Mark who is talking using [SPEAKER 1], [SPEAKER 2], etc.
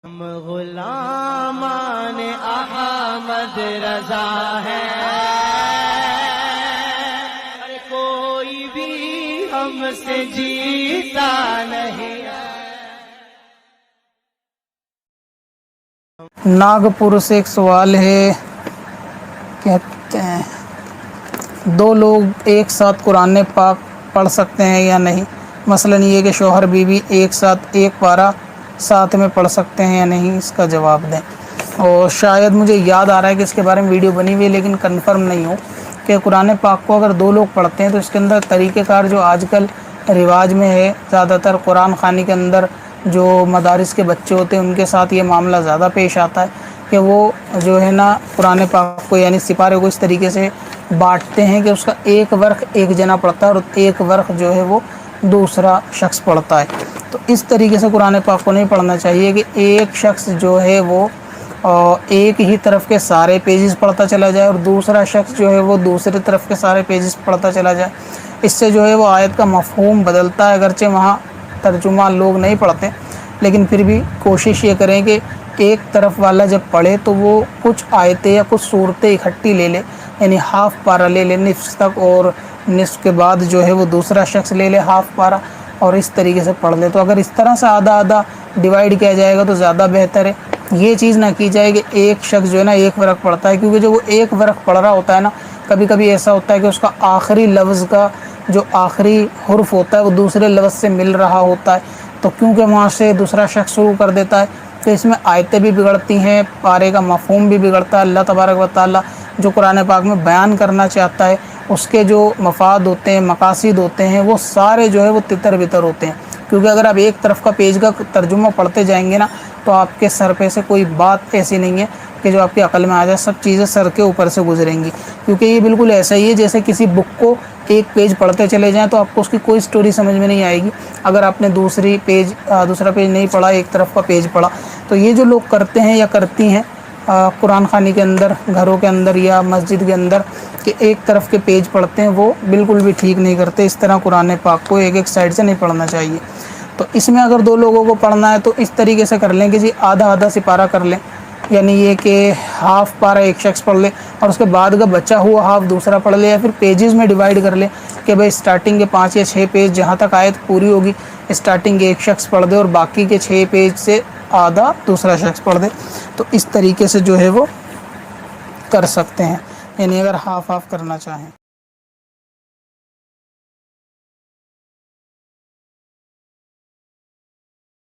[SPEAKER 1] ہم غلامان احمد رضا ہے، کوئی بھی ہم سے جیتا نہیں۔
[SPEAKER 2] ناگپور سے ایک سوال ہے، کہتے ہیں دو لوگ ایک ساتھ قرآن پاک پڑھ سکتے ہیں یا نہیں؟ مثلا یہ کہ شوہر بیوی ایک ساتھ ایک پارہ ساتھ میں پڑھ سکتے ہیں یا نہیں، اس کا جواب دیں۔ اور شاید مجھے یاد آ رہا ہے کہ اس کے بارے میں ویڈیو بنی ہوئی ہے، لیکن کنفرم نہیں ہو کہ قرآن پاک کو اگر دو لوگ پڑھتے ہیں تو اس کے اندر طریقہ کار جو آج کل رواج میں ہے، زیادہ تر قرآن خوانی کے اندر جو مدارس کے بچے ہوتے ہیں ان کے ساتھ یہ معاملہ زیادہ پیش آتا ہے کہ وہ جو ہے نا قرآن پاک کو یعنی سپارے کو اس طریقے سے بانٹتے ہیں کہ اس کا ایک ورق ایک جنا پڑھتا ہے اور ایک ورق جو ہے وہ دوسرا شخص پڑھتا ہے۔ تو اس طریقے سے قرآن پاک کو نہیں پڑھنا چاہیے کہ ایک شخص جو ہے وہ ایک ہی طرف کے سارے پیجز پڑھتا چلا جائے اور دوسرا شخص جو ہے وہ دوسرے طرف کے سارے پیجز پڑھتا چلا جائے۔ اس سے جو ہے وہ آیت کا مفہوم بدلتا ہے، اگرچہ وہاں ترجمہ لوگ نہیں پڑھتے، لیکن پھر بھی کوشش یہ کریں کہ ایک طرف والا جب پڑھے تو وہ کچھ آیتیں یا کچھ صورتیں اکٹھی لے لے، یعنی ہاف پارہ لے لے نصف تک، اور نصف کے بعد جو ہے وہ دوسرا شخص لے لے ہاف پارہ، اور اس طریقے سے پڑھ لے۔ تو اگر اس طرح سے آدھا آدھا ڈیوائیڈ کیا جائے گا تو زیادہ بہتر ہے۔ یہ چیز نہ کی جائے کہ ایک شخص جو ہے نا ایک ورق پڑھتا ہے، کیونکہ جو وہ ایک ورق پڑھ رہا ہوتا ہے نا، کبھی کبھی ایسا ہوتا ہے کہ اس کا آخری لفظ کا جو آخری حرف ہوتا ہے وہ دوسرے لفظ سے مل رہا ہوتا ہے، تو کیونکہ وہاں سے دوسرا شخص شروع کر دیتا ہے تو اس میں آیتیں بھی بگڑتی ہیں، پارے کا مفہوم بھی بگڑتا ہے۔ اللہ تبارک و تعالیٰ جو قرآن پاک میں بیان کرنا چاہتا ہے اس کے جو مفاد ہوتے ہیں، مقاصد ہوتے ہیں، وہ سارے جو ہے وہ تتر بتر ہوتے ہیں، کیونکہ اگر آپ ایک طرف کا پیج کا ترجمہ پڑھتے جائیں گے نا تو آپ کے سر پہ سے کوئی بات ایسی نہیں ہے کہ جو آپ کی عقل میں آ جائے، سب چیزیں سر کے اوپر سے گزریں گی، کیونکہ یہ بالکل ایسا ہی ہے جیسے کسی بک کو ایک پیج پڑھتے چلے جائیں تو آپ کو اس کی کوئی سٹوری سمجھ میں نہیں آئے گی اگر آپ نے دوسرا پیج نہیں پڑھا، ایک طرف کا پیج پڑھا۔ تو یہ جو لوگ کرتے ہیں یا کرتی ہیں قرآن خوانی کے اندر، گھروں کے اندر یا مسجد کے اندر، کہ ایک طرف کے پیج پڑھتے ہیں، وہ بالکل بھی ٹھیک نہیں کرتے۔ اس طرح قرآن پاک کو ایک ایک سائڈ سے نہیں پڑھنا چاہیے۔ تو اس میں اگر دو لوگوں کو پڑھنا ہے تو اس طریقے سے کر لیں کہ جی آدھا آدھا سپارہ کر لیں، یعنی یہ کہ ہاف پارہ ایک شخص پڑھ لے اور اس کے بعد کا بچا ہوا ہاف دوسرا پڑھ لے، یا پھر پیجز میں ڈیوائیڈ کر لے کہ بھائی اسٹارٹنگ کے 5 یا 6 پیج جہاں تک آیت پوری ہوگی اسٹارٹنگ ایک شخص پڑھ دے اور باقی کے 6 پیج سے آدھا دوسرا شخص پڑھ دے۔ تو اس طریقے سے جو ہے وہ کر سکتے ہیں، یعنی اگر ہاف ہاف کرنا چاہیں۔